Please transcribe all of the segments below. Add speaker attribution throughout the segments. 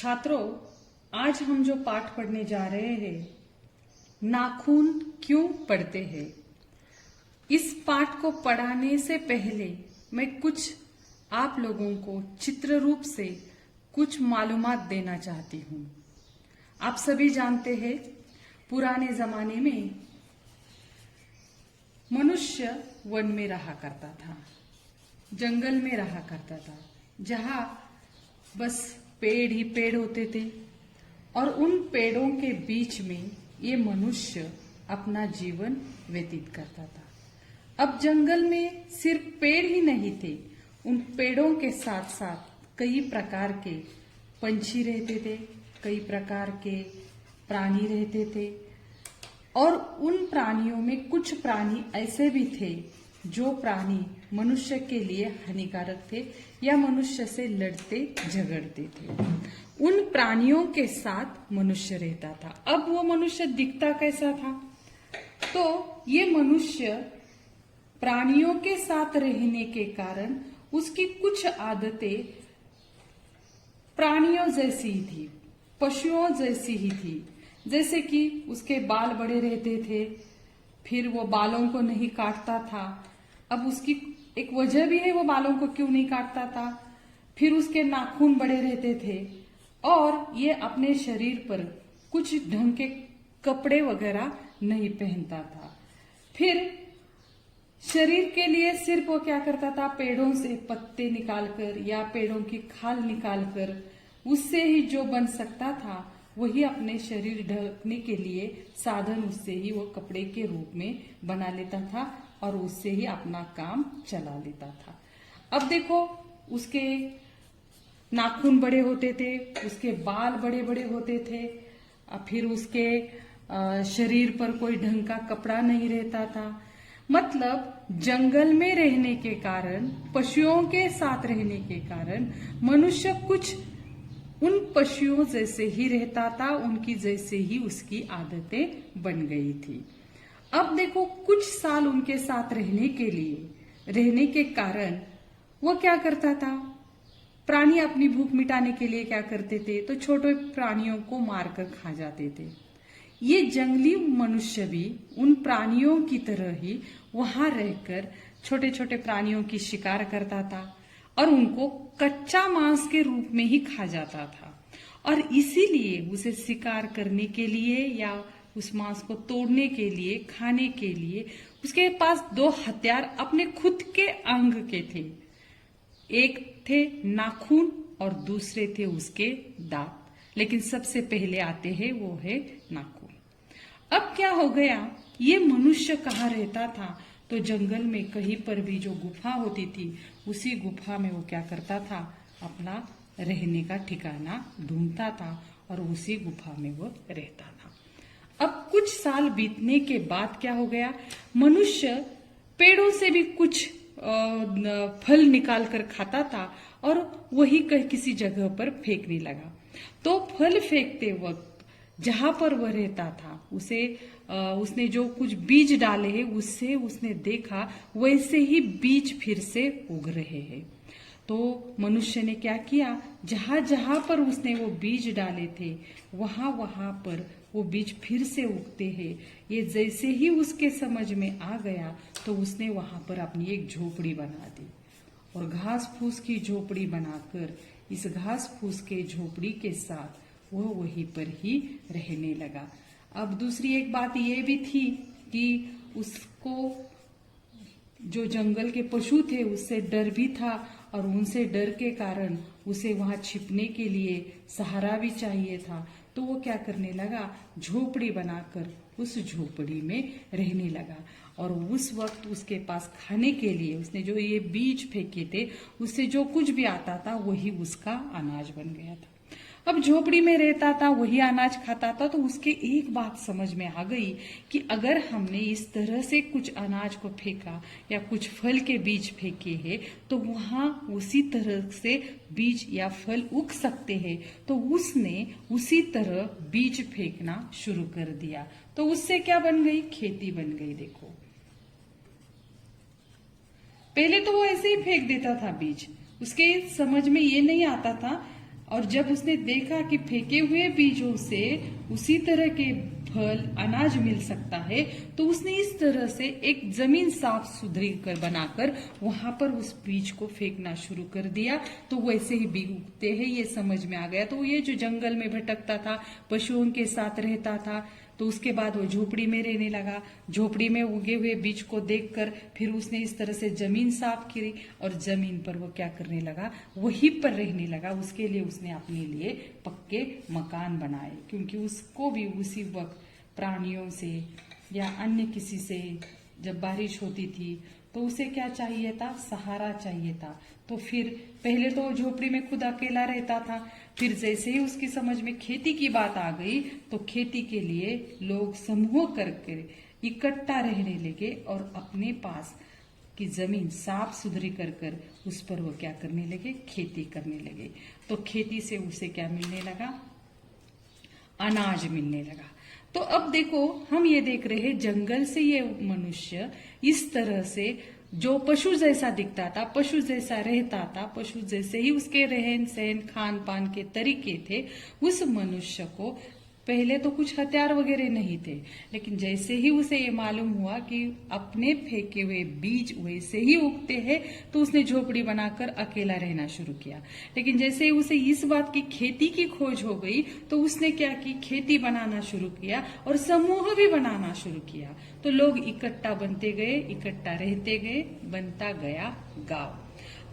Speaker 1: छात्रों, आज हम जो पाठ पढ़ने जा रहे हैं, नाखून क्यों पड़ते हैं। इस पाठ को पढ़ाने से पहले मैं कुछ आप लोगों को चित्र रूप से कुछ मालूमात देना चाहती हूँ। आप सभी जानते हैं, पुराने जमाने में मनुष्य वन में रहा करता था, जंगल में रहा करता था, जहाँ बस पेड़ ही पेड़ होते थे और उन पेड़ों के बीच में ये मनुष्य अपना जीवन व्यतीत करता था। अब जंगल में सिर्फ पेड़ ही नहीं थे, उन पेड़ों के साथ साथ कई प्रकार के पंछी रहते थे, कई प्रकार के प्राणी रहते थे और उन प्राणियों में कुछ प्राणी ऐसे भी थे जो प्राणी मनुष्य के लिए हानिकारक थे या मनुष्य से लड़ते झगड़ते थे। उन प्राणियों के साथ मनुष्य रहता था। अब वो मनुष्य दिखता कैसा था? तो ये मनुष्य प्राणियों के साथ रहने के कारण उसकी कुछ आदतें प्राणियों जैसी ही थी, पशुओं जैसी ही थी। जैसे कि उसके बाल बड़े रहते थे, फिर वो बालों को नहीं काटता था। अब उसकी एक वजह भी है वो बालों को क्यों नहीं काटता था। फिर उसके नाखून बड़े रहते थे और ये अपने शरीर पर कुछ ढंग के कपड़े वगैरह नहीं पहनता था। फिर शरीर के लिए सिर्फ वो क्या करता था, पेड़ों से पत्ते निकालकर या पेड़ों की खाल निकालकर उससे ही जो बन सकता था वही अपने शरीर ढकने के लिए साधन उससे ही वो कपड़े के रूप में बना लेता था और उससे ही अपना काम चला लेता था। अब देखो, उसके नाखून बड़े होते थे, उसके बाल बड़े बड़े होते थे, फिर उसके शरीर पर कोई ढंग का कपड़ा नहीं रहता था। मतलब जंगल में रहने के कारण, पशुओं के साथ रहने के कारण मनुष्य कुछ उन पशुओं जैसे ही रहता था, उनकी जैसे ही उसकी आदतें बन गई थी। अब देखो, कुछ साल उनके साथ रहने के कारण वो क्या करता था, प्राणी अपनी भूख मिटाने के लिए क्या करते थे, तो छोटे प्राणियों को मारकर खा जाते थे। ये जंगली मनुष्य भी उन प्राणियों की तरह ही वहां रहकर छोटे छोटे प्राणियों की शिकार करता था और उनको कच्चा मांस के रूप में ही खा जाता था। और इसीलिए उसे शिकार करने के लिए या उस मांस को तोड़ने के लिए, खाने के लिए उसके पास दो हथियार अपने खुद के अंग के थे। एक थे नाखून और दूसरे थे उसके दांत। लेकिन सबसे पहले आते हैं वो है नाखून। अब क्या हो गया, ये मनुष्य कहाँ रहता था, तो जंगल में कहीं पर भी जो गुफा होती थी उसी गुफा में वो क्या करता था, अपना रहने का ठिकाना ढूंढता था और उसी गुफा में वो रहता था। अब कुछ साल बीतने के बाद क्या हो गया, मनुष्य पेड़ों से भी कुछ फल निकाल कर खाता था और वही किसी जगह पर फेंकने लगा। तो फल फेंकते वक्त जहां पर वह रहता था उसने जो कुछ बीज डाले हैं उससे उसने देखा वैसे ही बीज फिर से उग रहे हैं। तो मनुष्य ने क्या किया, जहां जहां पर उसने वो बीज डाले थे वहां वहां पर वो बीज फिर से उगते हैं। ये जैसे ही उसके समझ में आ गया तो उसने वहां पर अपनी एक झोपड़ी बना दी और घास फूस की झोपड़ी बनाकर इस घास फूस के झोपड़ी के साथ वो वहीं पर ही रहने लगा। अब दूसरी एक बात ये भी थी कि उसको जो जंगल के पशु थे उससे डर भी था और उनसे डर के कारण उसे वहां छिपने के लिए सहारा भी चाहिए था। तो वो क्या करने लगा, झोपड़ी बनाकर उस झोपड़ी में रहने लगा और उस वक्त उसके पास खाने के लिए उसने जो ये बीज फेंके थे उससे जो कुछ भी आता था वही उसका अनाज बन गया था। अब झोपड़ी में रहता था, वही अनाज खाता था। तो उसके एक बात समझ में आ गई कि अगर हमने इस तरह से कुछ अनाज को फेंका या कुछ फल के बीज फेंके हैं तो वहां उसी तरह से बीज या फल उग सकते हैं। तो उसने उसी तरह बीज फेंकना शुरू कर दिया। तो उससे क्या बन गई, खेती बन गई। देखो, पहले तो वो ऐसे ही फेंक देता था बीज, उसके समझ में ये नहीं आता था और जब उसने देखा कि फेंके हुए बीजों से उसी तरह के फल अनाज मिल सकता है, तो उसने इस तरह से एक जमीन साफ सुथरी कर बनाकर वहां पर उस बीज को फेंकना शुरू कर दिया। तो वैसे ही बीज उगते हैं, ये समझ में आ गया। तो ये जो जंगल में भटकता था, पशुओं के साथ रहता था, तो उसके बाद वो झोपड़ी में रहने लगा। झोपड़ी में उगे हुए बीज को देखकर फिर उसने इस तरह से जमीन साफ की और जमीन पर वो क्या करने लगा, वहीं पर रहने लगा। उसके लिए उसने अपने लिए पक्के मकान बनाए, क्योंकि उसको भी उसी वक्त प्राणियों से या अन्य किसी से जब बारिश होती थी तो उसे क्या चाहिए था, सहारा चाहिए था। तो फिर पहले तो वो झोपड़ी में खुद अकेला रहता था, फिर जैसे ही उसकी समझ में खेती की बात आ गई तो खेती के लिए लोग समूह करके इकट्ठा रहने लगे और अपने पास की जमीन साफ सुथरी कर कर उस पर वो क्या करने लगे, खेती करने लगे। तो खेती से उसे क्या मिलने लगा, अनाज मिलने लगा। तो अब देखो, हम ये देख रहे हैं जंगल से ये मनुष्य इस तरह से जो पशु जैसा दिखता था, पशु जैसा रहता था, पशु जैसे ही उसके रहन सहन खान पान के तरीके थे, उस मनुष्य को पहले तो कुछ हथियार वगैरह नहीं थे, लेकिन जैसे ही उसे ये मालूम हुआ कि अपने फेंके हुए बीज वैसे ही उगते हैं, तो उसने झोपड़ी बनाकर अकेला रहना शुरू किया। लेकिन जैसे ही उसे इस बात की खेती की खोज हो गई तो उसने क्या की, खेती बनाना शुरू किया और समूह भी बनाना शुरू किया। तो लोग इकट्ठा बनते गए, इकट्ठा रहते गए, बनता गया गांव।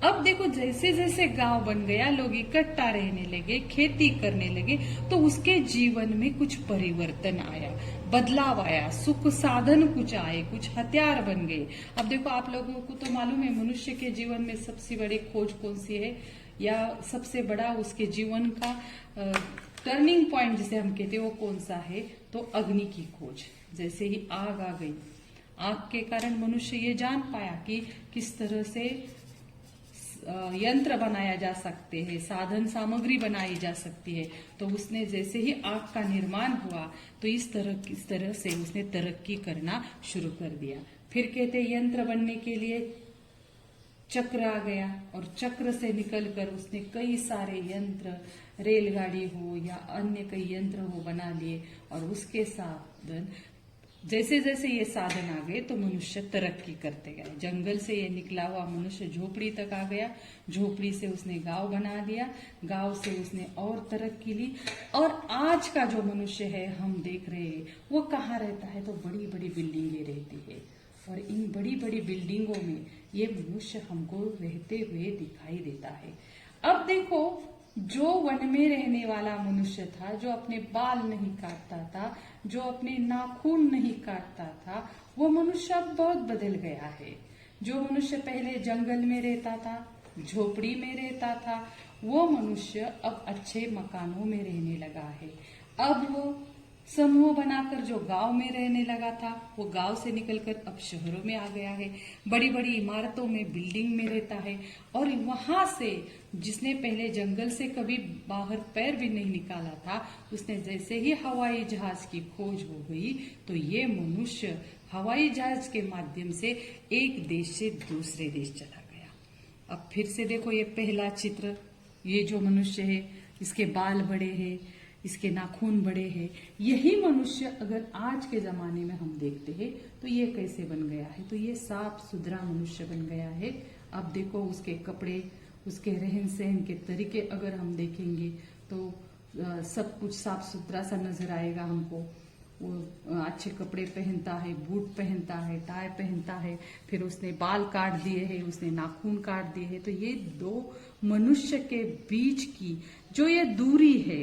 Speaker 1: अब देखो, जैसे जैसे गांव बन गया, लोग इकट्ठा रहने लगे, खेती करने लगे, तो उसके जीवन में कुछ परिवर्तन आया, बदलाव आया, सुख साधन कुछ आए, कुछ हथियार बन गए। अब देखो, आप लोगों को तो मालूम है मनुष्य के जीवन में सबसे बड़ी खोज कौन सी है, या सबसे बड़ा उसके जीवन का टर्निंग पॉइंट जिसे हम कहते हैं वो कौन सा है, तो अग्नि की खोज। जैसे ही आग आ गई, आग के कारण मनुष्य ये जान पाया कि किस तरह से यंत्र बनाया जा सकते हैं, साधन सामग्री बनाई जा सकती है। तो उसने जैसे ही आग का निर्माण हुआ तो इस तरह से उसने तरक्की करना शुरू कर दिया। फिर कहते यंत्र बनने के लिए चक्र आ गया, और चक्र से निकलकर उसने कई सारे यंत्र, रेलगाड़ी हो या अन्य कई यंत्र हो बना लिए। और उसके साधन, जैसे जैसे ये साधन आ गए तो मनुष्य तरक्की करते गए। जंगल से ये निकला हुआ मनुष्य झोपड़ी तक आ गया, झोपड़ी से उसने गांव बना दिया, गांव से उसने और तरक्की ली। और आज का जो मनुष्य है हम देख रहे हैं वो कहाँ रहता है, तो बड़ी बड़ी बिल्डिंगें रहती है, और इन बड़ी बड़ी बिल्डिंगों में ये मनुष्य हमको रहते हुए दिखाई देता है। अब देखो, जो वन में रहने वाला मनुष्य था, जो अपने बाल नहीं काटता था, जो अपने नाखून नहीं काटता था, वो मनुष्य अब बहुत बदल गया है। जो मनुष्य पहले जंगल में रहता था, झोपड़ी में रहता था, वो मनुष्य अब अच्छे मकानों में रहने लगा है। अब वो समूह बनाकर जो गांव में रहने लगा था, वो गांव से निकलकर अब शहरों में आ गया है, बड़ी बड़ी इमारतों में, बिल्डिंग में रहता है। और वहां से जिसने पहले जंगल से कभी बाहर पैर भी नहीं निकाला था, उसने जैसे ही हवाई जहाज की खोज हो गई तो ये मनुष्य हवाई जहाज के माध्यम से एक देश से दूसरे देश चला गया। अब फिर से देखो ये पहला चित्र, ये जो मनुष्य है इसके बाल बड़े हैं, इसके नाखून बड़े हैं। यही मनुष्य अगर आज के जमाने में हम देखते हैं तो ये कैसे बन गया है, तो ये साफ सुथरा मनुष्य बन गया है। अब देखो उसके कपड़े, उसके रहन सहन के तरीके अगर हम देखेंगे तो सब कुछ साफ सुथरा सा नजर आएगा हमको। वो अच्छे कपड़े पहनता है, बूट पहनता है, टाई पहनता है, फिर उसने बाल काट दिए हैं, उसने नाखून काट दिए हैं। तो ये दो मनुष्य के बीच की जो ये दूरी है,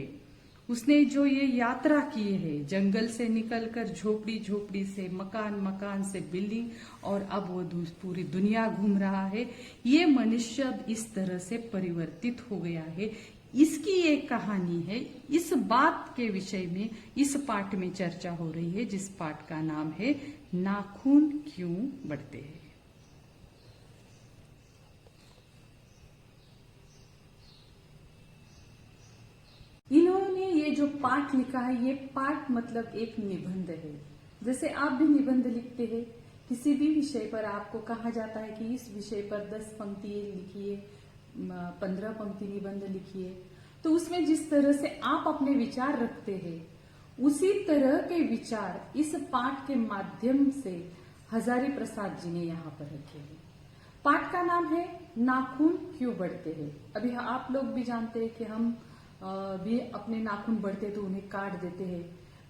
Speaker 1: उसने जो ये यात्रा की है, जंगल से निकलकर झोपड़ी, झोपड़ी से मकान, मकान से बिल्डिंग, और अब वो पूरी दुनिया घूम रहा है। ये मनुष्य अब इस तरह से परिवर्तित हो गया है। इसकी एक कहानी है। इस बात के विषय में इस पाठ में चर्चा हो रही है, जिस पाठ का नाम है नाखून क्यों बढ़ते हैं। इन्होंने ये जो पाठ लिखा है, ये पाठ मतलब एक निबंध है। जैसे आप भी निबंध लिखते हैं, किसी भी विषय पर आपको कहा जाता है कि इस विषय पर 10 पंक्ति लिखिए, 15 पंक्ति निबंध लिखिए। तो उसमें जिस तरह से आप अपने विचार रखते हैं उसी तरह के विचार इस पाठ के माध्यम से हजारी प्रसाद जी ने यहाँ पर रखे हैं। पाठ का नाम है नाखून क्यों बढ़ते हैं। अभी आप लोग भी जानते हैं कि हम भी अपने नाखून बढ़ते तो उन्हें काट देते हैं।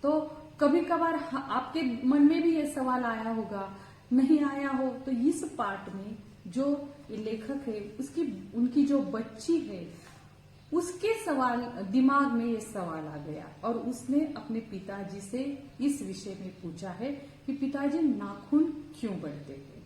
Speaker 1: तो कभी कभार आपके मन में भी ये सवाल आया होगा, नहीं आया हो तो इस पाठ में जो लेखक है उनकी जो बच्ची है उसके सवाल दिमाग में ये सवाल आ गया और उसने अपने पिताजी से इस विषय में पूछा है कि पिताजी नाखून क्यों बढ़ते हैं।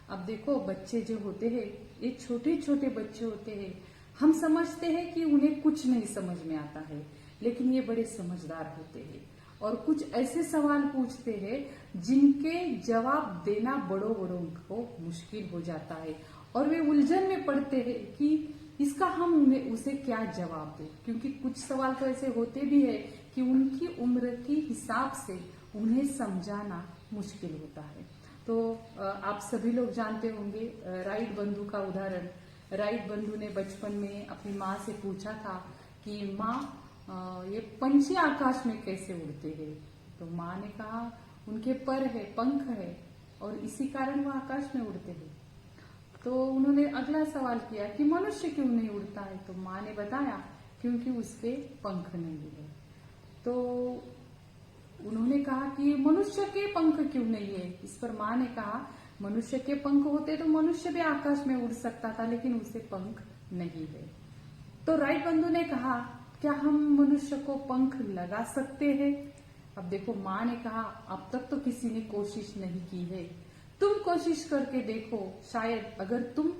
Speaker 1: अब देखो बच्चे जो होते हैं ये छोटे छोटे बच्चे होते हैं, हम समझते हैं कि उन्हें कुछ नहीं समझ में आता है, लेकिन ये बड़े समझदार होते हैं और कुछ ऐसे सवाल पूछते हैं जिनके जवाब देना बड़ों बड़ों को मुश्किल हो जाता है और वे उलझन में पड़ते हैं कि इसका हम उसे क्या जवाब दें, क्योंकि कुछ सवाल तो ऐसे होते भी है कि उनकी उम्र के हिसाब से उन्हें समझाना मुश्किल होता है। तो आप सभी लोग जानते होंगे राइट बंधु का उदाहरण। राइट बंधु ने बचपन में अपनी माँ से पूछा था कि माँ ये पंछी आकाश में कैसे उड़ते हैं। तो माँ ने कहा उनके पर है, पंख है और इसी कारण वो आकाश में उड़ते हैं। तो उन्होंने अगला सवाल किया कि मनुष्य क्यों नहीं उड़ता है। तो माँ ने बताया क्योंकि उसके पंख नहीं है। तो उन्होंने कहा कि मनुष्य के पंख क्यों नहीं है। इस पर माँ ने कहा मनुष्य के पंख होते तो मनुष्य भी आकाश में उड़ सकता था, लेकिन उसे पंख नहीं है। तो राइट बंधु ने कहा क्या हम मनुष्य को पंख लगा सकते हैं। अब देखो माँ ने कहा अब तक तो किसी ने कोशिश नहीं की है, तुम कोशिश करके देखो, शायद अगर तुम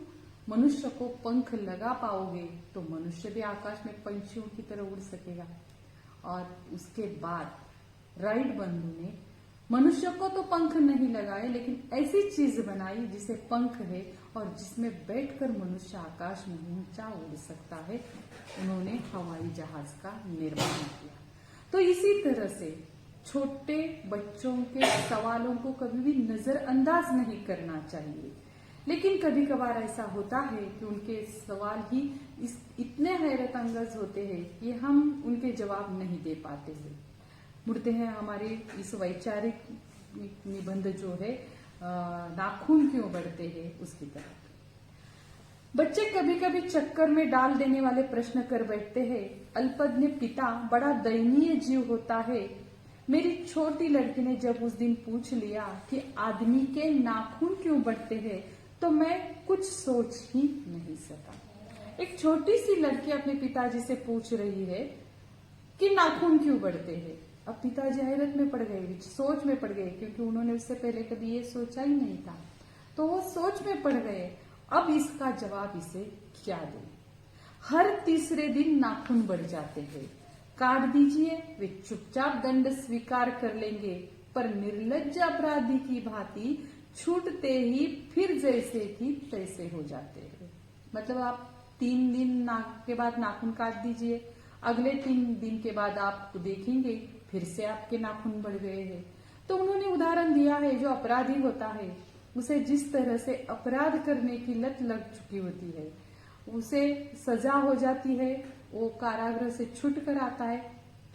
Speaker 1: मनुष्य को पंख लगा पाओगे तो मनुष्य भी आकाश में पंछियों की तरह उड़ सकेगा। और उसके बाद राइट बंधु ने मनुष्य को तो पंख नहीं लगाए, लेकिन ऐसी चीज बनाई जिसे पंख है और जिसमें बैठकर मनुष्य आकाश में ऊंचा उड़ सकता है। उन्होंने हवाई जहाज का निर्माण किया। तो इसी तरह से छोटे बच्चों के सवालों को कभी भी नजरअंदाज नहीं करना चाहिए, लेकिन कभी कभार ऐसा होता है कि उनके सवाल ही इतने हैरत अंगेज होते हैं कि हम उनके जवाब नहीं दे पाते हैं। मुड़ते हैं हमारे इस वैचारिक निबंध जो है नाखून क्यों बढ़ते हैं उसकी तरफ। बच्चे कभी कभी चक्कर में डाल देने वाले प्रश्न कर बैठते हैं। अल्पज्ञ पिता बड़ा दयनीय जीव होता है। मेरी छोटी लड़की ने जब उस दिन पूछ लिया कि आदमी के नाखून क्यों बढ़ते हैं तो मैं कुछ सोच ही नहीं सका। एक छोटी सी लड़की अपने पिताजी से पूछ रही है कि नाखून क्यों बढ़ते हैं। अब पिताजी हैरत में पड़ गए, सोच में पड़ गए, क्योंकि उन्होंने उससे पहले कभी ये सोचा ही नहीं था। तो वो सोच में पड़ गए, अब इसका जवाब इसे क्या दें। हर तीसरे दिन नाखून बढ़ जाते हैं, काट दीजिए, वे चुपचाप दंड स्वीकार कर लेंगे, पर निर्लज्ज अपराधी की भांति छूटते ही फिर जैसे थी तैसे हो जाते हैं। मतलब आप 3 दिन के बाद नाखून काट दीजिए, अगले 3 दिन के बाद आप देखेंगे फिर से आपके नाखून बढ़ गए हैं। तो उन्होंने उदाहरण दिया है जो अपराधी होता है उसे जिस तरह से अपराध करने की लत लग चुकी होती है, उसे सजा हो जाती है, वो कारागृह से छूट कर आता है,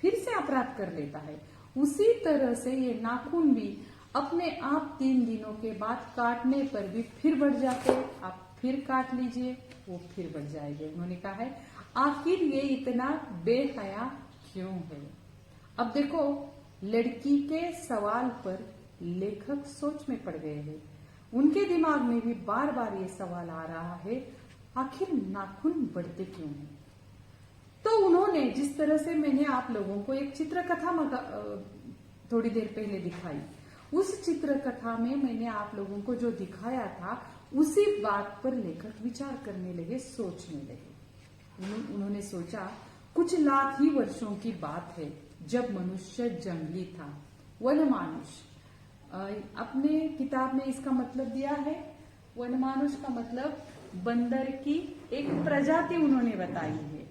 Speaker 1: फिर से अपराध कर लेता है। उसी तरह से ये नाखून भी अपने आप 3 दिनों के बाद काटने पर भी फिर बढ़ जाते हैं। आप फिर काट लीजिए, वो फिर बढ़ जाएंगे। उन्होंने कहा है आखिर ये इतना बेहया क्यों है। अब देखो लड़की के सवाल पर लेखक सोच में पड़ गए हैं। उनके दिमाग में भी बार बार ये सवाल आ रहा है आखिर नाखून बढ़ते क्यों हैं। तो उन्होंने जिस तरह से मैंने आप लोगों को एक चित्रकथा थोड़ी देर पहले दिखाई, उस चित्रकथा में मैंने आप लोगों को जो दिखाया था उसी बात पर लेखक विचार करने लगे, सोचने लगे। उन्होंने सोचा कुछ लाख ही वर्षों की बात है जब मनुष्य जंगली था, वनमानुष। अपने किताब में इसका मतलब दिया है वनमानुष का मतलब बंदर की एक प्रजाति उन्होंने बताई है।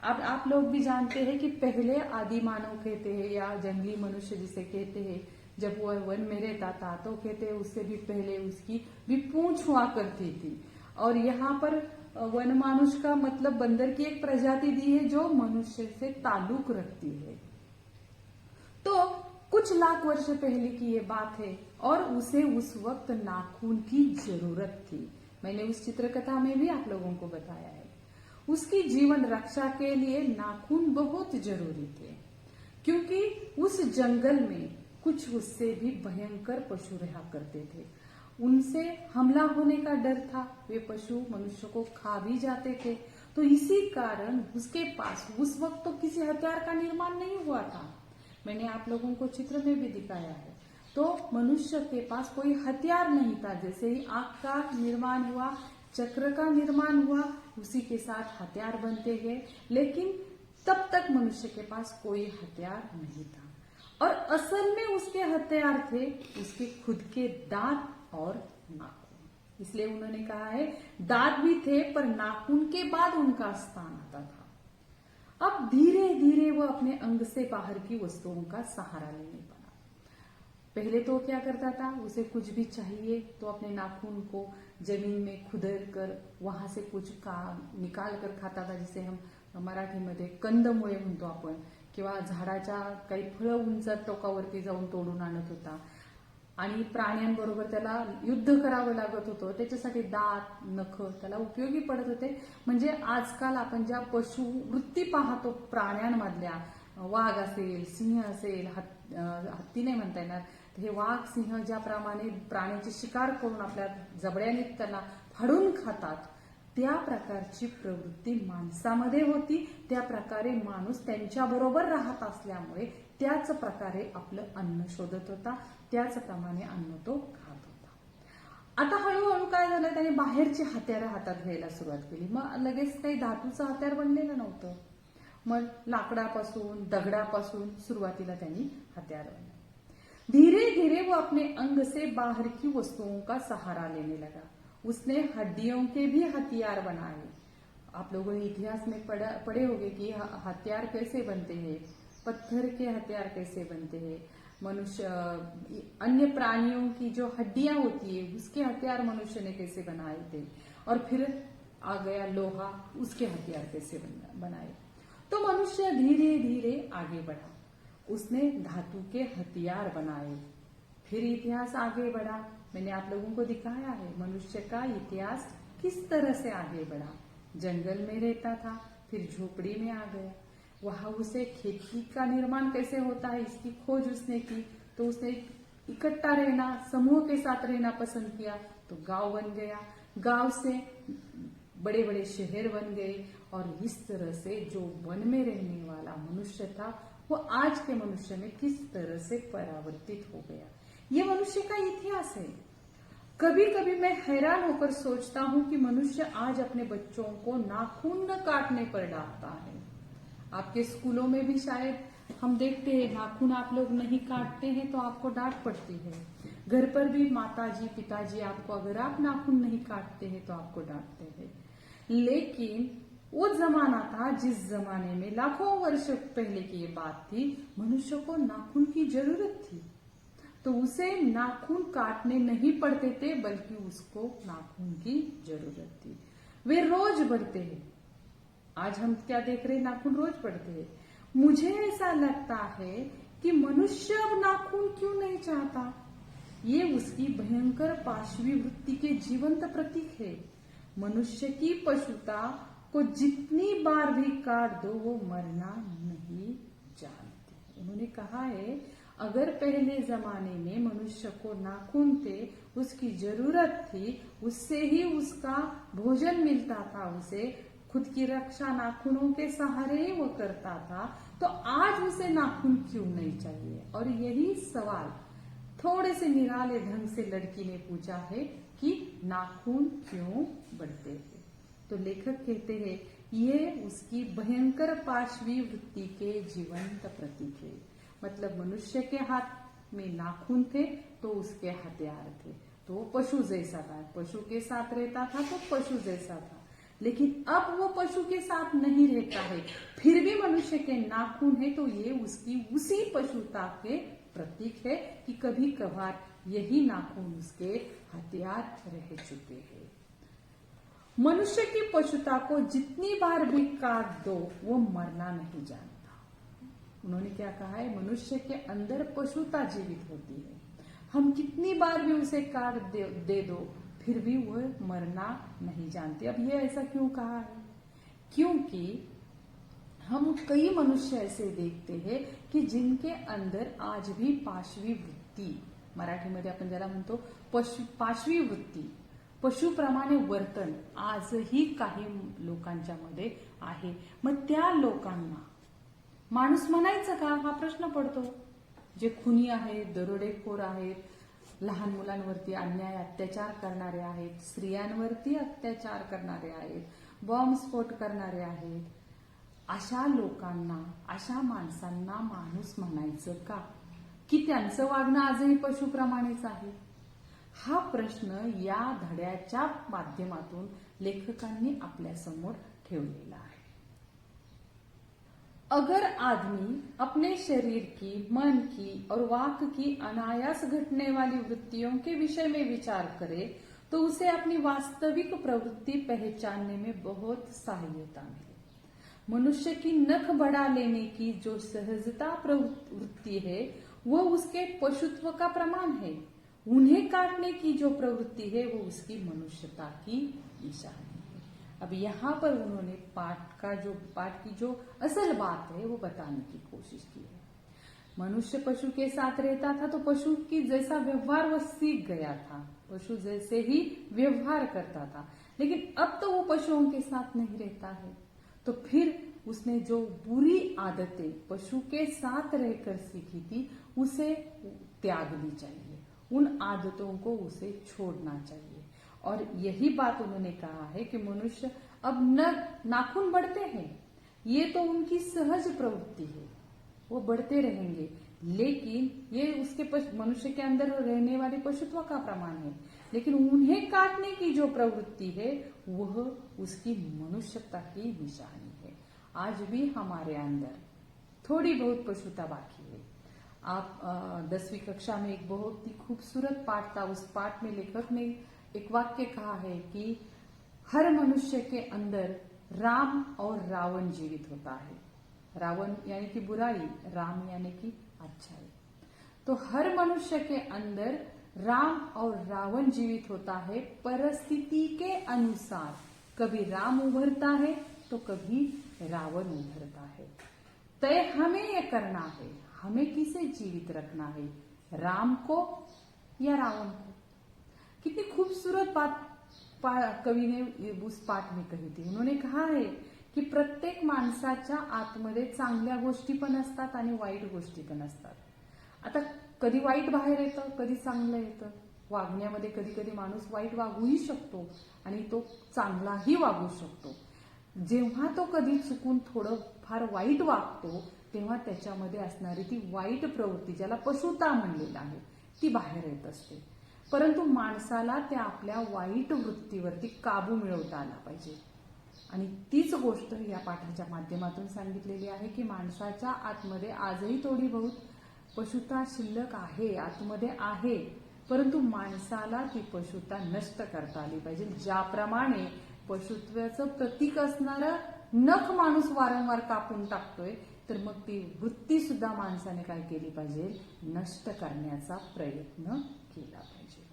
Speaker 1: अब आप लोग भी जानते हैं कि पहले आदि मानव कहते हैं या जंगली मनुष्य जिसे कहते हैं, जब वो वन में रहता था तो कहते हैं उससे भी पहले उसकी भी पूंछ हुआ करती थी। और यहाँ पर वनमानुष का मतलब बंदर की एक प्रजाति दी है जो मनुष्य से ताल्लुक रखती है। तो कुछ लाख वर्ष पहले की ये बात है और उसे उस वक्त नाखून की जरूरत थी। मैंने उस चित्रकथा में भी आप लोगों को बताया है। उसकी जीवन रक्षा के लिए नाखून बहुत जरूरी थे, क्योंकि उस जंगल में कुछ उससे भी भयंकर पशु रहा करते थे। उनसे हमला होने का डर था, वे पशु मनुष्य को खा भी जाते थे। तो इसी कारण उसके पास उस वक्त तो किसी हथियार का निर्माण नहीं हुआ था। मैंने आप लोगों को चित्र में भी दिखाया है। तो मनुष्य के पास कोई हथियार नहीं था। जैसे ही आंख का निर्माण हुआ, चक्र का निर्माण हुआ, उसी के साथ हथियार बनते गए, लेकिन तब तक मनुष्य के पास कोई हथियार नहीं था। और असल में उसके हथियार थे उसके खुद के दांत और नाखून। इसलिए उन्होंने कहा है दांत भी थे पर नाखून के बाद उनका स्थान आता था। अब धीरे धीरे वो अपने अंग से बाहर की वस्तुओं का सहारा लेने लगा। पहले तो क्या करता था, उसे कुछ भी चाहिए तो अपने नाखून को जमीन में खुदर कर वहां से कुछ निकाल कर खाता था, जिसे हम मराठीमध्ये कंदमुळे म्हणतो आपण, किंवा झाडाच्या काही फळं उंच टोकावरती जाऊन तोडून आणत होता। आणि प्राण्यांबरोबर त्याला युद्ध करावं लागत होतं, त्याच्यासाठी दात नख त्याला उपयोगी पडत होते। म्हणजे आजकाल आपण ज्या पशु वृत्ती पाहतो प्राण्यांमधल्या, वाघ असेल, सिंह असेल, हत्ती नाही म्हणता येणार, हे वाघ सिंह ज्याप्रमाणे प्राण्याची शिकार करून आपल्या जबड्याने त्याला फाडून खातात, त्या प्रकारची प्रवृत्ती माणसामध्ये होती। त्या प्रकारे माणूस त्यांच्याबरोबर राहत असल्यामुळे त्याच प्रकारे आपलं अन्न शोधत होता, त्याचप्रमाणे अन्न तो खात होता। आता हळूहळू काय झालं, त्याने बाहेरची हत्यारं हातात घ्यायला सुरुवात केली। मग लगेच काही धातूचं हत्यार बनलेलं नव्हतं, मग लाकडापासून दगडापासून सुरुवातीला त्यांनी हत्यार बनले। धीरे धीरे वो अपने अंग से बाहर की वस्तुओं का सहारा लेने लगा। उसने हड्डियों के भी हथियार बनाए। आप लोगों ने इतिहास में पढ़े होंगे कि हथियार कैसे बनते हैं, पत्थर के हथियार कैसे बनते हैं, मनुष्य अन्य प्राणियों की जो हड्डियां होती है उसके हथियार मनुष्य ने कैसे बनाए थे, और फिर आ गया लोहा, उसके हथियार कैसे बनाए। तो मनुष्य धीरे धीरे आगे बढ़ा, उसने धातु के हथियार बनाए। फिर इतिहास आगे बढ़ा। मैंने आप लोगों को दिखाया है मनुष्य का इतिहास किस तरह से आगे बढ़ा। जंगल में रहता था, फिर झोपड़ी में आ गया, वहां उसे खेती का निर्माण कैसे होता है इसकी खोज उसने की। तो उसने इकट्ठा रहना, समूह के साथ रहना पसंद किया, तो गांव बन गया, गांव से बड़े बड़े शहर बन गए। और इस तरह से जो वन में रहने वाला मनुष्य था वो आज के मनुष्य में किस तरह से परावर्तित हो गया, ये मनुष्य का इतिहास है। कभी कभी मैं हैरान होकर सोचता हूं कि मनुष्य आज अपने बच्चों को नाखून न काटने पर डांटता है। आपके स्कूलों में भी शायद हम देखते हैं नाखून आप लोग नहीं काटते हैं तो आपको डांट पड़ती है। घर पर भी माताजी पिताजी आपको अगर आप नाखून नहीं काटते हैं तो आपको डांटते हैं। लेकिन वो जमाना था जिस जमाने में लाखों वर्ष पहले की ये बात थी, मनुष्य को नाखून की जरूरत थी, तो उसे नाखून काटने नहीं पड़ते थे बल्कि उसको नाखून की जरूरत थी। वे रोज बढ़ते हैं। आज हम क्या देख रहे हैं, नाखून रोज बढ़ते हैं। मुझे ऐसा लगता है कि मनुष्य अब नाखून क्यों नहीं चाहता, ये उसकी भयंकर पाशवी वृत्ति के जीवंत प्रतीक है। मनुष्य की पशुता को जितनी बार भी काट दो वो मरना नहीं जानती। उन्होंने कहा है अगर पहले जमाने में मनुष्य को नाखून थे, उसकी जरूरत थी, उससे ही उसका भोजन मिलता था, उसे खुद की रक्षा नाखूनों के सहारे ही वो करता था, तो आज उसे नाखून क्यों नहीं चाहिए। और यही सवाल थोड़े से निराले ढंग से लड़की ने पूछा है कि नाखून क्यों बढ़ते हैं। तो लेखक कहते हैं ये उसकी भयंकर पाशवी वृत्ति के जीवंत प्रतीक है। मतलब मनुष्य के हाथ में नाखून थे तो उसके हथियार थे, तो वो पशु जैसा था, पशु के साथ रहता था तो पशु जैसा था। लेकिन अब वो पशु के साथ नहीं रहता है, फिर भी मनुष्य के नाखून है, तो ये उसकी उसी पशुता के प्रतीक है कि कभी कभार यही नाखून उसके हथियार रह चुके हैं। मनुष्य की पशुता को जितनी बार भी काट दो वो मरना नहीं जानता। उन्होंने क्या कहा है, मनुष्य के अंदर पशुता जीवित होती है, हम कितनी बार भी उसे काट दे दो फिर भी वह मरना नहीं जानती। अब ये ऐसा क्यों कहा है? क्योंकि हम कई मनुष्य ऐसे देखते हैं की जिनके अंदर आज भी पाशवी वृत्ती, मराठीमध्ये आपण ज्याला म्हणतो पाशवी वृत्ती, पशुप्रमाणे वर्तन आजही काही लोकांच्या मध्ये आहे। मग त्या लोकांना माणूस म्हणायचं का, हा प्रश्न पडतो। जे खुनी आहेत, दरोडेखोर आहेत, लहान मुलांवरती अन्याय अत्याचार करणारे आहेत, स्त्रियांवरती अत्याचार करणारे आहेत, बॉम्बस्फोट करणारे आहेत, अशा लोकांना, अशा माणसांना माणूस म्हणायचं का, की त्यांचं वागणं आजही पशुप्रमाणेच आहे? हा प्रश्न या धड्याच्या माध्यमातून लेखकांनी आपल्या समोर ठेवलेला आहे। अगर आदमी अपने शरीर की, मन की और वाक की अनायास घटने वाली वृत्तियों के विषय में विचार करे तो उसे अपनी वास्तविक प्रवृत्ति पहचानने में बहुत सहायता मिले। मनुष्य की नख बढ़ा लेने की जो सहजता प्रवृत्ति है वो उसके पशुत्व का प्रमाण है। उन्हें काटने की जो प्रवृत्ति है वो उसकी मनुष्यता की निशानी है। अब यहाँ पर उन्होंने पाठ की जो असल बात है वो बताने की कोशिश की है। मनुष्य पशु के साथ रहता था तो पशु की जैसा व्यवहार वो सीख गया था, पशु जैसे ही व्यवहार करता था, लेकिन अब तो वो पशुओं के साथ नहीं रहता है, तो फिर उसने जो बुरी आदतें पशु के साथ रहकर सीखी थी उसे त्यागनी चाहिए, उन आदतों को उसे छोड़ना चाहिए। और यही बात उन्होंने कहा है कि मनुष्य अब नाखून बढ़ते हैं, ये तो उनकी सहज प्रवृत्ति है, वो बढ़ते रहेंगे, लेकिन ये उसके मनुष्य के अंदर रहने वाले पशुत्व का प्रमाण है, लेकिन उन्हें काटने की जो प्रवृत्ति है वह उसकी मनुष्यता की निशानी है। आज भी हमारे अंदर थोड़ी बहुत पशुता बाकी है। आप 10वीं कक्षा में एक बहुत ही खूबसूरत पाठ था, उस पाठ में लेखक ने एक वाक्य कहा है कि हर मनुष्य के अंदर राम और रावण जीवित होता है। रावण यानी कि बुराई, राम यानी कि अच्छाई। तो हर मनुष्य के अंदर राम और रावण जीवित होता है, परिस्थिति के अनुसार कभी राम उभरता है तो कभी रावण उभरता है। तय हमें यह करना है, हमें किसे जीवित रखना है, राम को या रावण को। कितनी खूबसूरत बात कवी ने उस पाठ में कही थी। उन्होंने कहा है की प्रत्येक माणसाच्या आतमध्ये चांगल्या गोष्टी पण असतात आणि वाईट गोष्टी पण असतात। आता कधी वाईट बाहेर येतं, कधी चांगलं येतं। वागण्यामध्ये कधी कधी माणूस वाईट वागूही शकतो आणि तो चांगलाही वागू शकतो। जेव्हा तो कधी चुकून थोडं फार वाईट वागतो तेव्हा त्याच्यामध्ये असणारी ती वाईट प्रवृत्ती, ज्याला पशुता म्हणलेलं आहे, ती बाहेर येत असते। परंतु माणसाला त्या आपल्या वाईट वृत्तीवरती काबू मिळवता आला पाहिजे, आणि तीच गोष्ट या पाठाच्या माध्यमातून सांगितलेली आहे की माणसाच्या आतमध्ये आजही थोडी बहुत पशुता शिल्लक आहे, आतमध्ये आहे, परंतु माणसाला ती पशुता नष्ट करता आली पाहिजे। ज्याप्रमाणे पशुत्वाचं प्रतीक असणारं नख माणूस वारंवार कापून टाकतोय, तर मग ती वृत्ती सुद्धा माणसाने काय केली पाहिजे, नष्ट करण्याचा प्रयत्न केला पाहिजे।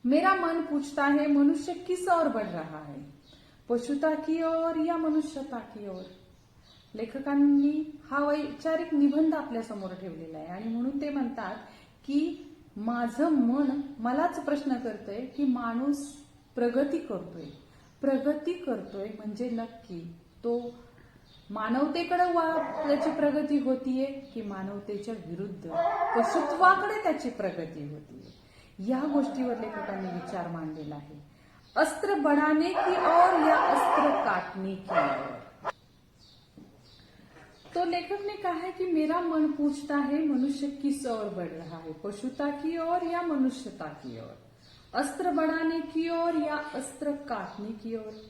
Speaker 1: मेरा मन पूछता है मनुष्य किस ओर बढ़ रहा है, पशुता की ओर या मनुष्यता की ओर। लेखकांनी हा वैचारिक निबंध आपल्या समोर ठेवलेला आहे आणि म्हणून ते म्हणतात की माझं मन मलाच प्रश्न करतंय की माणूस प्रगती करतोय म्हणजे नक्की तो मानवतेकडे त्याची प्रगती होतीये की मानवतेच्या विरुद्ध पशुत्वाकडे त्याची प्रगती होतीये। या गोष्टीवर लेखकांनी विचार मांडलेला आहे। अस्त्र बढ़ाने की ओर या अस्त्र काटने की ओर। तो लेखक ने कहा है कि मेरा मन पूछता है मनुष्य किस ओर बढ़ रहा है, पशुता की ओर या मनुष्यता की ओर, अस्त्र बढ़ाने की ओर या अस्त्र काटने की ओर।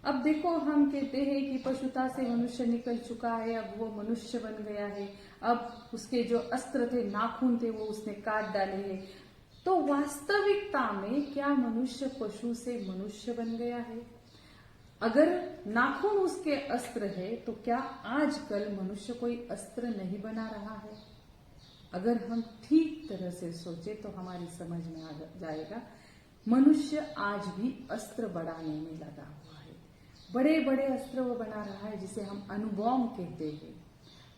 Speaker 1: अब देखो, हम कहते हैं कि पशुता से मनुष्य निकल चुका है, अब वो मनुष्य बन गया है, अब उसके जो अस्त्र थे, नाखून थे, वो उसने काट डाले हैं। तो वास्तविकता में क्या मनुष्य पशु से मनुष्य बन गया है? अगर नाखून उसके अस्त्र है तो क्या आजकल मनुष्य कोई अस्त्र नहीं बना रहा है? अगर हम ठीक तरह से सोचे तो हमारी समझ में आ जाएगा, मनुष्य आज भी अस्त्र बढ़ाने में लगा हुआ है। बड़े बड़े अस्त्र वो बना रहा है जिसे हम अणुबॉम्ब कहते हैं।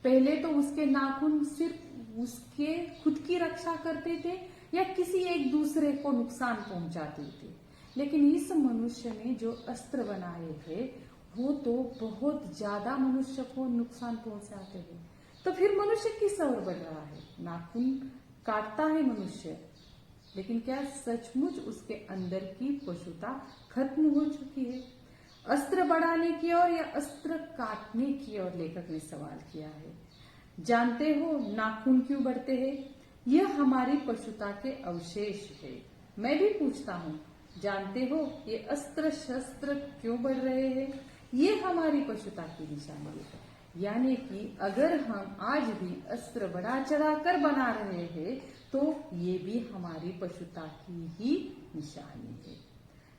Speaker 1: पहले तो उसके नाखून सिर्फ उसके खुद की रक्षा करते थे या किसी एक दूसरे को नुकसान पहुंचाते थे, लेकिन इस मनुष्य ने जो अस्त्र बनाए हैं वो तो बहुत ज्यादा मनुष्य को नुकसान पहुंचाते हैं। तो फिर मनुष्य किस ओर बढ़ रहा है? नाखून काटता है मनुष्य, लेकिन क्या सचमुच उसके अंदर की पशुता खत्म हो चुकी है? अस्त्र बढ़ाने की ओर या अस्त्र काटने की ओर लेखक ने सवाल किया है। जानते हो नाखून क्यों बढ़ते हैं? यह हमारी पशुता के अवशेष है। मैं भी पूछता हूँ, जानते हो ये अस्त्र शस्त्र क्यों बढ़ रहे हैं? ये हमारी पशुता की निशानी है। यानी कि अगर हम आज भी अस्त्र बढ़ा चढ़ा कर बना रहे हैं तो ये भी हमारी पशुता की ही निशानी है।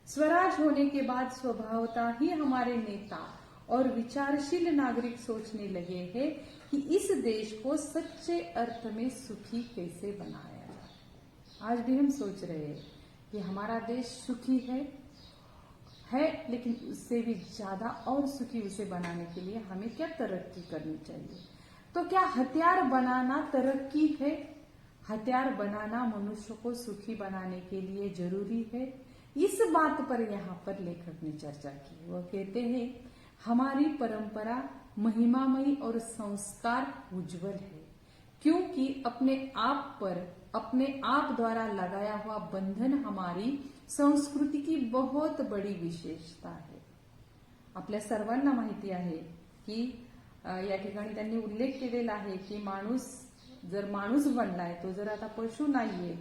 Speaker 1: स्वराज होने के बाद स्वभावतः ही हमारे नेता और विचारशील नागरिक सोचने लगे हैं कि इस देश को सच्चे अर्थ में सुखी कैसे बनाया जाए। आज भी हम सोच रहे हैं कि हमारा देश सुखी है, लेकिन उससे भी ज्यादा और सुखी उसे बनाने के लिए हमें क्या तरक्की करनी चाहिए? तो क्या हथियार बनाना तरक्की है? हथियार बनाना मनुष्य को सुखी बनाने के लिए जरूरी है? इस बात पर यहाँ पर लेखक ने चर्चा की। वह कहते हैं, हमारी परंपरा महिमामयी और संस्कार उज्जवल है, क्योंकि अपने आप द्वारा लगाया हुआ बंधन हमारी संस्कृती की बहुत बडी विशेषता आहे। आपल्या सर्वांना माहिती आहे की या ठिकाणी त्यांनी उल्लेख केलेला आहे की जर माणूस बनलाय तो जर आता पशु नाहीये,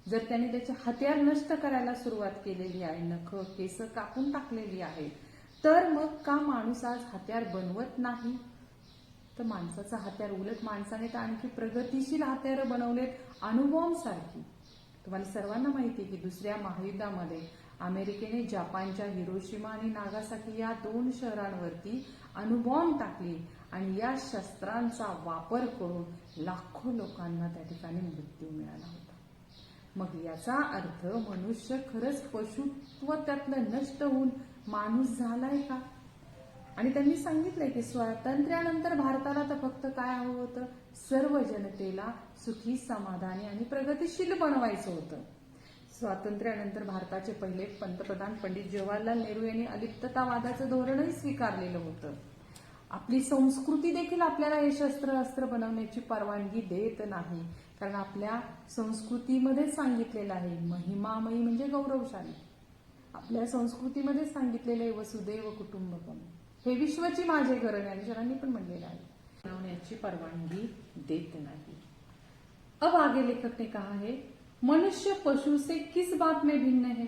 Speaker 1: जर त्याने त्याचे हत्यार नष्ट करायला सुरुवात केलेली आहे, नख केस कापून टाकलेली आहे, तर मग का माणूस आज हत्यार बनवत नाही? तर माणसाचं हत्यार उलट माणसाने तर आणखी प्रगतिशील हत्यार बनवलेत, अणुबॉम्ब सारखी। तुम्हाला सर्वांना माहिती आहे की दुसऱ्या महायुद्धामध्ये अमेरिकेने जपानच्या हिरोशिमा आणि नागासाकी या 2 शहरांवरती अणुबॉम्ब टाकली आणि या शस्त्रांचा वापर करून लाखो लोकांना त्या ठिकाणी मृत्यू मिळाला होता। मग याचा अर्थ मनुष्य खरंच पशुत्व त्यातलं नष्ट होऊन माणूस झालाय का? आणि त्यांनी सांगितलंय की स्वातंत्र्यानंतर भारताला तर फक्त काय हवं होतं? सर्व जनतेला सुखी, समाधानी आणि प्रगतिशील बनवायचं होतं। स्वातंत्र्यानंतर भारताचे पहिले पंतप्रधान पंडित जवाहरलाल नेहरू यांनी अलिप्ततावादाचं धोरणही स्वीकारलेलं होतं। आपली संस्कृती देखील आपल्याला हे अस्त्र बनवण्याची परवानगी देत नाही, कारण आपल्या संस्कृतीमध्ये सांगितलेलं आहे महिमामयी म्हणजे गौरवशाली। आपल्या संस्कृतीमध्ये सांगितलेलं आहे वसुदैव कुटुंबकम, हे विश्वची माझे घर, ज्ञानेश्वरांनी पण म्हणलेलं आहे, बनवण्याची परवानगी देत नहीं। अब आगे लेखक ने कहा है, मनुष्य पशु से किस बात में भिन्न है?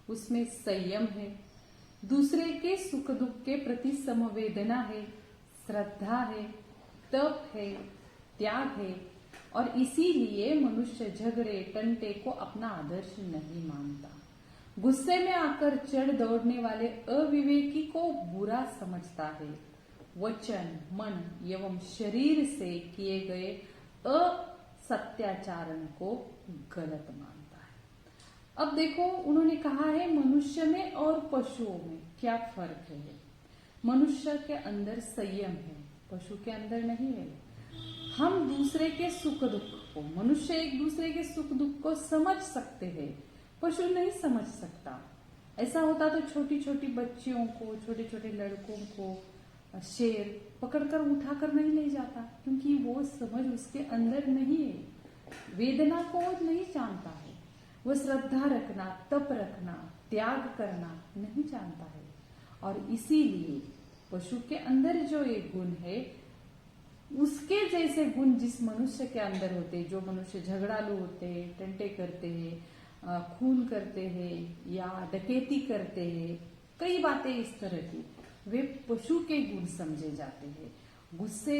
Speaker 1: उसमें संयम है, दूसरे के सुख दुख के प्रति समवेदना है, श्रद्धा है, तप है, त्याग है, और इसीलिए मनुष्य झगड़े टंटे को अपना आदर्श नहीं मानता। गुस्से में आकर चढ़ दौड़ने वाले अविवेकी को बुरा समझता है, वचन, मन एवं शरीर से किए गए असत्याचारण को गलत मानता है। अब देखो, उन्होंने कहा है मनुष्य में और पशुओं में क्या फर्क है। मनुष्य के अंदर संयम है, पशु के अंदर नहीं है। हम दूसरे के सुख दुख को, मनुष्य एक दूसरे के सुख दुख को समझ सकते हैं, पशु नहीं समझ सकता। ऐसा होता तो छोटी छोटी बच्चियों को, छोटे छोटे लड़कों को शेर पकड़कर उठाकर नहीं ले जाता, क्योंकि वो समझ उसके अंदर नहीं है, वेदना को नहीं जानता है, वो श्रद्धा रखना, तप रखना, त्याग करना नहीं जानता है। और इसीलिए पशु के अंदर जो एक गुण है, उसके जैसे गुण जिस मनुष्य के अंदर होते, जो मनुष्य झगड़ालू होते हैं, टंटे करते हैं, खून करते हैं या डकैती करते हैं, कई बातें इस तरह की, वे पशु के गुण समझे जाते हैं। गुस्से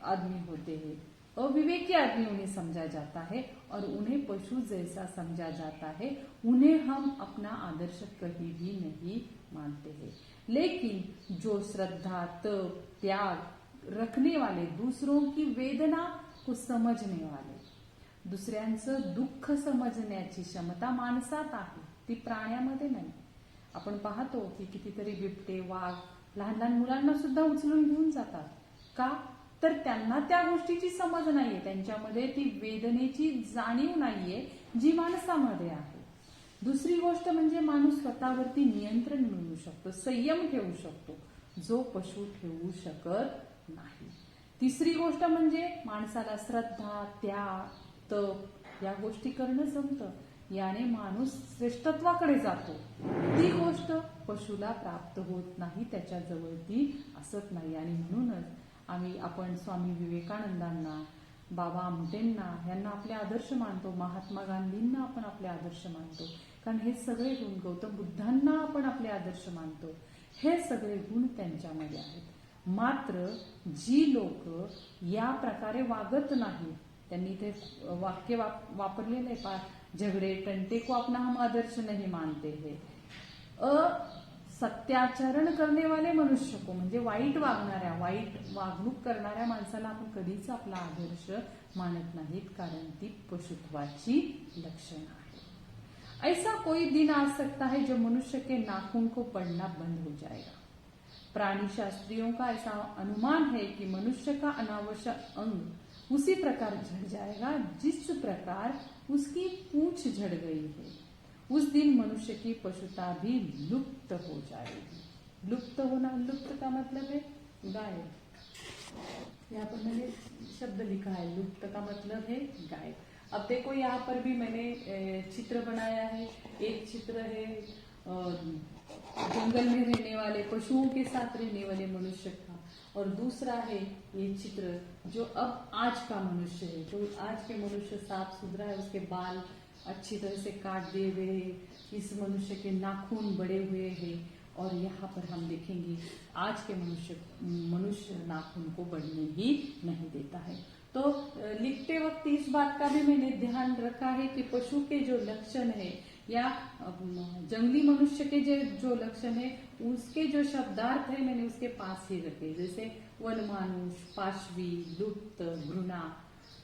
Speaker 1: आदमी होते हैं, अविवेकी आदमी उन्हें समझा जाता है और उन्हें पशु जैसा समझा जाता है। उन्हें हम अपना आदर्श कभी भी नहीं मानते हैं। लेकिन जो श्रद्धा, तप, त्याग रखने वाले, दूसरों की वेदना को समजणे वाले, दुसऱ्यांचं दुःख समजण्याची क्षमता माणसात आहे, ती प्राण्यामध्ये नाही। आपण पाहतो की कितीतरी बिबटे, वाघ लहान लहान मुलांना सुद्धा उचलून घेऊन जातात। का? तर त्यांना त्या गोष्टीची समज नाहीये, त्यांच्यामध्ये ती वेदनेची जाणीव नाहीये जी माणसामध्ये आहे। दुसरी गोष्ट म्हणजे माणूस स्वतःवरती नियंत्रण मिळवू शकतो, संयम ठेवू शकतो, जो पशु ठेवू शकत नाही। तिसरी गोष्ट म्हणजे माणसाला श्रद्धा, त्याग, तप या गोष्टी करणं जमतं। याने माणूस श्रेष्ठत्वाकडे जातो। ती गोष्ट पशुला प्राप्त होत नाही, त्याच्याजवळ ती असत नाही। आणि म्हणूनच आपण स्वामी विवेकानंदांना, बाबा आमटेंना यांना आपले आदर्श मानतो, महात्मा गांधींना आपण आपले आदर्श मानतो। कारण हे सगळे गुण, गौतम बुद्धांना आपण आपले आदर्श मानतो, हे सगळे गुण त्यांच्यामध्ये आहेत। मात्र जी लोक या प्रकारे वागत नाही, त्यांनी ते वाक्य वापरलेले आहे, झगड़े टंटे को अपना हम आदर्श नहीं मानते हैं। सत्याचरण करने वाले मनुष्य को, म्हणजे वाईट वागणाऱ्या, वाईट वागणूक करणाऱ्या माणसाला आपण कधीच आपला आदर्श मानत नाहीत, कारण ती पशुत्वाची लक्षण आहे। ऐसा कोई दिन आ सकता है जब मनुष्य के नाखून को पड़ना बंद हो जाएगा। प्राणी शास्त्रियों का ऐसा अनुमान है कि मनुष्य का अनावश्यक अंग उसी प्रकार झड़ जाएगा जिस प्रकार उसकी पूंछ झड़ गई है। उस दिन मनुष्य की पशुता भी लुप्त हो जाएगी। लुप्त होना, लुप्त का मतलब है गायब। यहाँ पर मैंने शब्द लिखा है, लुप्त का मतलब है गायब। अब देखो यहाँ पर भी मैंने चित्र बनाया है। एक चित्र है जंगल में रहने वाले पशुओं के साथ रहने वाले मनुष्य का, और दूसरा है ये चित्र जो अब आज का मनुष्य है। तो आज के मनुष्य साफ सुथरा है, उसके बाल अच्छी तरह से काट दिए हुए हैं, इस मनुष्य के नाखून बड़े हुए हैं। और यहाँ पर हम देखेंगे आज के मनुष्य नाखून को बढ़ने ही नहीं देता है। तो लिखते वक्त इस बात का भी मैंने ध्यान रखा है कि पशु के जो लक्षण है या जंगली मनुष्य के जो लक्षण है, उसके जो शब्दार्थ है मैंने उसके पास ही रखे। जैसे वनमानुष, पाशवी, लुप्त, घृणा,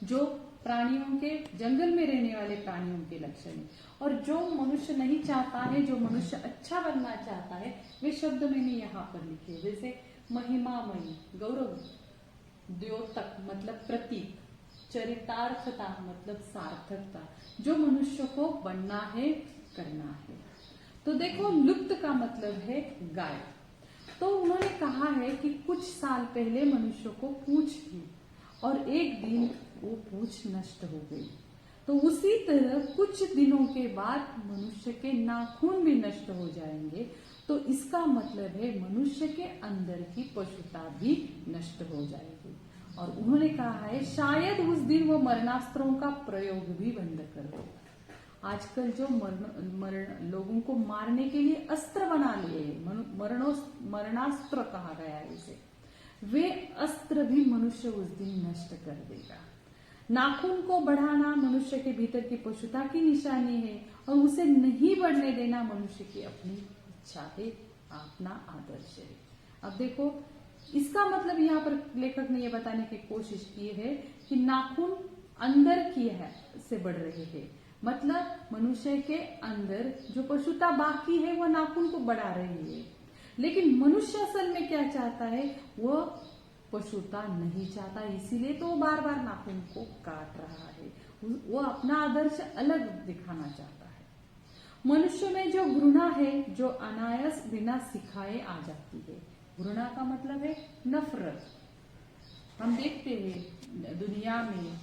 Speaker 1: जो प्राणियों के, जंगल में रहने वाले प्राणियों के लक्षण है। और जो मनुष्य नहीं चाहता है, जो मनुष्य अच्छा बनना चाहता है, वे शब्द मैंने यहाँ पर लिखे। जैसे महिमामयी, गौरव, द्योतक मतलब प्रतीक, चरितार्थता मतलब सार्थकता, जो मनुष्य को बनना है, करना है। तो देखो लुप्त का मतलब है गायब। तो उन्होंने कहा है कि कुछ साल पहले मनुष्य को पूंछ थी और एक दिन वो पूंछ नष्ट हो गई। तो उसी तरह कुछ दिनों के बाद मनुष्य के नाखून भी नष्ट हो जाएंगे। तो इसका मतलब है मनुष्य के अंदर की पशुता भी नष्ट हो जाएगी। और उन्होंने कहा है शायद उस दिन वो मरणास्त्रों का प्रयोग भी बंद कर दो। आजकल जो लोगों को मारने के लिए अस्त्र बना लिए, मरणास्त्र कहा गया है इसे, वे अस्त्र भी मनुष्य उस दिन नष्ट कर देगा। नाखून को बढ़ाना मनुष्य के भीतर की पशुता की निशानी है और उसे नहीं बढ़ने देना मनुष्य की अपनी इच्छा है, अपना आदर्श है। अब देखो इसका मतलब यहाँ पर लेखक ने यह बताने की कोशिश की है कि नाखून अंदर की है से बढ़ रहे हैं, मतलब मनुष्य के अंदर जो पशुता बाकी है वो नाखून को बढ़ा रही है। लेकिन मनुष्य असल में क्या चाहता है, वो पशुता नहीं चाहता, इसीलिए तो वो बार बार नाखून को काट रहा है। वो अपना आदर्श अलग दिखाना चाहता है। मनुष्य में जो घृणा है, जो अनायास बिना सिखाए आ जाती है। घृणा का मतलब है नफरत। हम देखते हैं दुनिया में,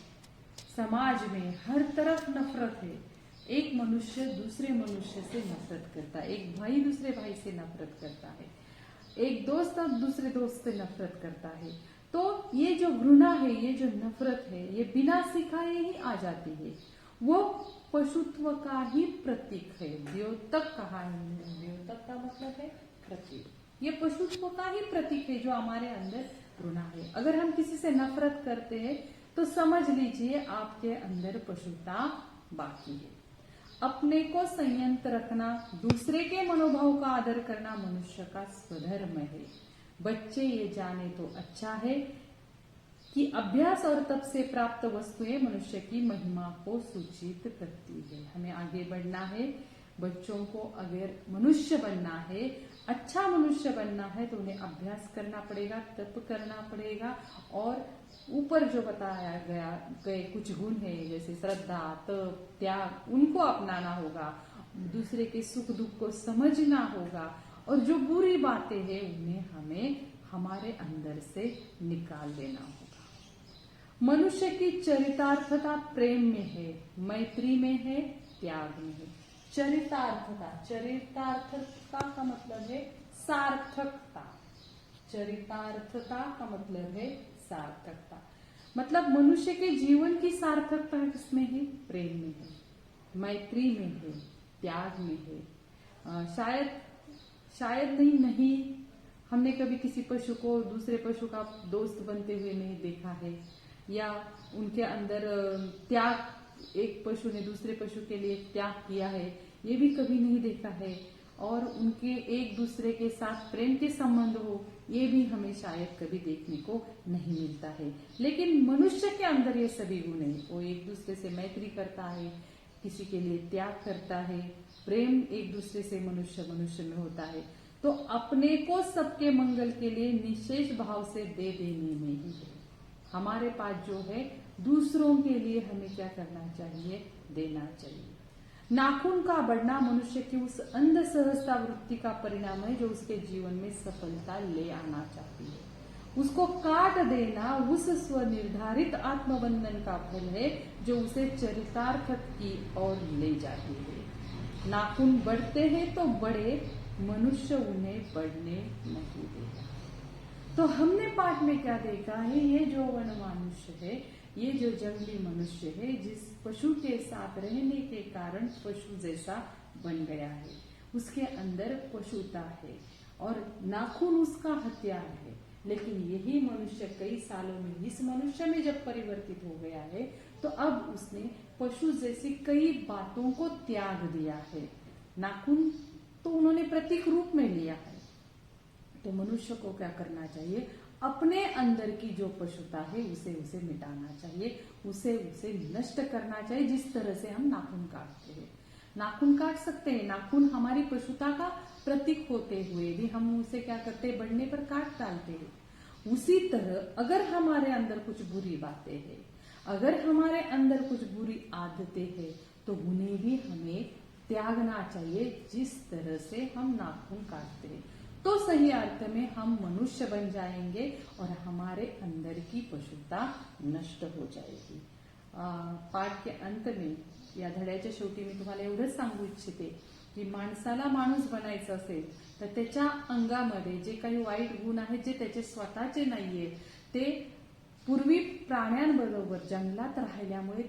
Speaker 1: समाज में हर तरफ नफरत है। एक मनुष्य दूसरे मनुष्य से नफरत करता है, एक भाई दूसरे भाई से नफरत करता है, एक दोस्त दूसरे दोस्त से नफरत करता है। तो ये जो घृणा है, ये जो नफरत है, ये बिना सिखाए ही आ जाती है। वो पशुत्व का ही प्रतीक है। द्योतक कहा है, द्योतक का मतलब है प्रतीक। ये पशुत्व का ही प्रतीक है जो हमारे अंदर घृणा है। अगर हम किसी से नफरत करते हैं तो समझ लीजिए आपके अंदर पशुता बाकी है। अपने को संयत रखना, दूसरे के मनोभाव का आदर करना मनुष्य का स्वधर्म है। बच्चे ये जाने तो अच्छा है कि अभ्यास और तप से प्राप्त वस्तुएं मनुष्य की महिमा को सूचित करती है। हमें आगे बढ़ना है। बच्चों को अगर मनुष्य बनना है, अच्छा मनुष्य बनना है, तो उन्हें अभ्यास करना पड़ेगा, तप करना पड़ेगा, और ऊपर जो बताया गए कुछ गुण है जैसे श्रद्धा, तप, त्याग, उनको अपनाना होगा। दूसरे के सुख दुख को समझना होगा, और जो बुरी बातें हैं उन्हें हमें हमारे अंदर से निकाल देना होगा। मनुष्य की चरितार्थता प्रेम में है, मैत्री में है, त्याग में है। चरितार्थता, चरितार्थता का मतलब है सार्थकता। चरितार्थता का मतलब है सार्थकता। मतलब मनुष्य के जीवन की सार्थकता किसमें है? प्रेम में है, मैत्री में है, त्याग में है। शायद नहीं हमने कभी किसी पशु को दूसरे पशु का दोस्त बनते हुए नहीं देखा है, या उनके अंदर त्याग, एक पशु ने दूसरे पशु के लिए त्याग किया है, ये भी कभी नहीं देखा है। और उनके एक दूसरे के साथ प्रेम के संबंध हो, ये भी हमें शायद कभी देखने को नहीं मिलता है। लेकिन मनुष्य के अंदर ये सभी गुण है। वो एक दूसरे से मैत्री करता है, किसी के लिए त्याग करता है, प्रेम एक दूसरे से मनुष्य में होता है। तो अपने को सबके मंगल के लिए निशेष भाव से दे देने में ही है। हमारे पास जो है दूसरों के लिए हमें क्या करना चाहिए? देना चाहिए। नाखून का बढ़ना मनुष्य की उस अंध सहजता वृत्ति का परिणाम है जो उसके जीवन में सफलता ले आना चाहती है। उसको काट देना उस स्वनिर्धारित आत्मबंधन का फल है जो उसे चरितार्थ की ओर ले जाती है। नाखून बढ़ते हैं तो बड़े, मनुष्य उन्हें बढ़ने नहीं देगा। तो हमने पाठ में क्या देखा है? ये जो वन मनुष्य है, ये जो जंगली मनुष्य है, जिस पशु के साथ रहने के कारण पशु जैसा बन गया है, उसके अंदर पशुता है और नाखून उसका हथियार है। लेकिन यही मनुष्य कई सालों में इस मनुष्य में जब परिवर्तित हो गया है, तो अब उसने पशु जैसी कई बातों को त्याग दिया है। नाखून तो उन्होंने प्रतीक रूप में लिया है। तो मनुष्य को क्या करना चाहिए? अपने अंदर की जो पशुता है उसे मिटाना चाहिए, उसे नष्ट करना चाहिए। जिस तरह से हम नाखून काटते हैं, नाखून काट सकते हैं, नाखून हमारी पशुता का प्रतीक होते हुए भी हम उसे क्या करते हैं? बढ़ने पर काट डालते हैं। उसी तरह अगर हमारे अंदर कुछ बुरी बातें हैं, अगर हमारे अंदर कुछ बुरी आदतें हैं, तो उन्हें भी हमें त्यागना चाहिए। जिस तरह से हम नाखून काटते हैं, तो सही अर्थ में हम मनुष्य बन जाएंगे और हमारे अंदर की पशुता नष्ट हो जाएगी। पाठ के अंत में या धड्याच्या शेवटी मी तुम्हाला एवढंच सांगू इच्छिते की माणसाला माणूस बनायचं असेल तर त्याच्या अंगामध्ये जे काही वाईट गुण आहेत, जे त्याचे स्वतःचे नाहीये, ते पूर्वी प्राण्यांबरोबर जंगलात राहिल्यामुळे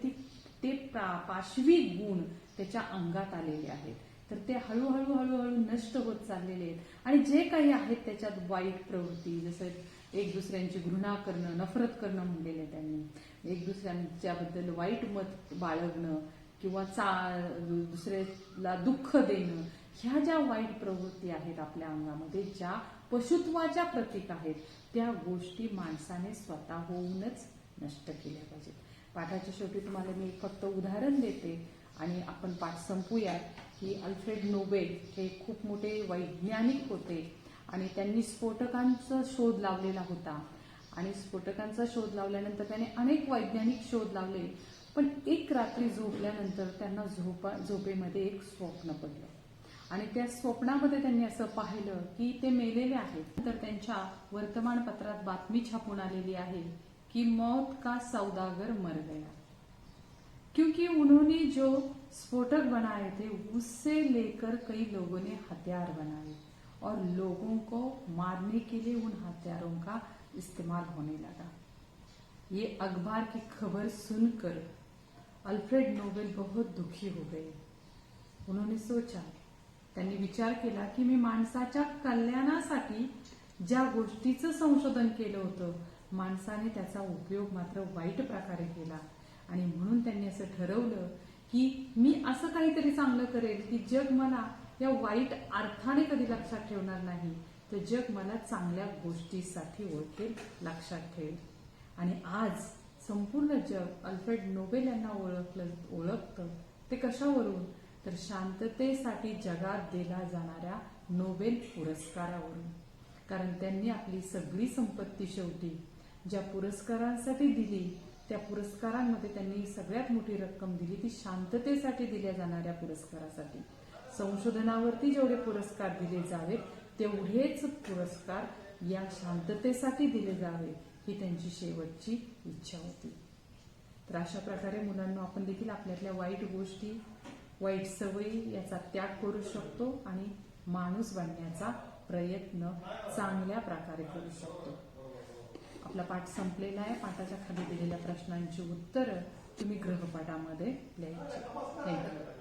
Speaker 1: ते पाशवी गुण त्याच्या अंगात आलेले आहेत, तर ते हळूहळू नष्ट होत चाललेले आहेत। आणि जे काही आहेत त्याच्यात वाईट प्रवृत्ती, जसं एक दुसऱ्यांची घृणा करणं, नफरत करणं म्हणलेले त्यांनी, एक दुसऱ्यांच्याबद्दल वाईट मत बाळगणं किंवा दुसऱ्याला दुःख देणं, ह्या ज्या वाईट प्रवृत्ती आहेत आपल्या अंगामध्ये, ज्या पशुत्वाच्या प्रतीक आहेत, त्या गोष्टी माणसाने स्वतःहूनच नष्ट केल्या पाहिजेत। पाठाच्या शेवटी तुम्हाला मी फक्त उदाहरण देते आणि आपण पाठ संपूया की अल्फ्रेड नोबेल हे खूप मोठे वैज्ञानिक होते आणि त्यांनी स्फोटकांचा शोध लावलेला होता। आणि स्फोटकांचा शोध लावल्यानंतर त्याने अनेक वैज्ञानिक शोध लावले, पण एक रात्री झोपल्यानंतर त्यांना झोपेमध्ये एक स्वप्न पडलं आणि त्या स्वप्नामध्ये त्यांनी असं पाहिलं की ते मेलेले आहेत। तर त्यांच्या वर्तमानपत्रात बातमी छापून आलेली आहे कि मौत का सौदागर मर गया, क्योंकि उन्होंने जो स्फोटक बनाए थे उससे लेकर कई लोगों ने हथियार बनाए और लोगों को मारने के लिए उन हथियारों का इस्तेमाल होने लगा। ये अखबार की खबर सुनकर अल्फ्रेड नोबेल बहुत दुखी हो गए। उन्होंने सोचा, त्यांनी विचार केला की मी माणसाच्या कल्याणासाठी ज्या गोष्टीचं संशोधन केलं होतं,
Speaker 2: माणसाने त्याचा उपयोग मात्र वाईट प्रकारे केला आणि म्हणून त्यांनी असं ठरवलं की मी असं काहीतरी चांगलं करेल की जग मला या वाईट अर्थाने कधी लक्षात ठेवणार नाही, तर जग मला चांगल्या गोष्टीसाठी ओळखेल, लक्षात ठेवेल. आणि आज संपूर्ण जग अल्फ्रेड नोबेल यांना ओळखतं. ते कशावरून? तर शांततेसाठी जगात दिला जाणाऱ्या नोबेल पुरस्कारावरून. कारण त्यांनी आपली सगळी संपत्ती शेवटी ज्या पुरस्कारांसाठी दिली, त्या पुरस्कारांमध्ये त्यांनी सगळ्यात मोठी रक्कम दिली ती शांततेसाठी दिल्या जाणाऱ्या पुरस्कारासाठी. संशोधनावरती जेवढे पुरस्कार दिले जावेत तेवढेच पुरस्कार या शांततेसाठी दिले जावे ही त्यांची शेवटची इच्छा होती. तर अशा प्रकारे मुलांना आपण देखील आपल्यातल्या वाईट गोष्टी, वाईट सवयी याचा त्याग करू शकतो आणि माणूस बनण्याचा प्रयत्न चांगल्या प्रकारे करू शकतो. आपला पाठ संपलेला आहे. पाठाच्या खाली दिलेल्या प्रश्नांची उत्तरं तुम्ही गृहपाठामध्ये लिहायची. थँक्यू.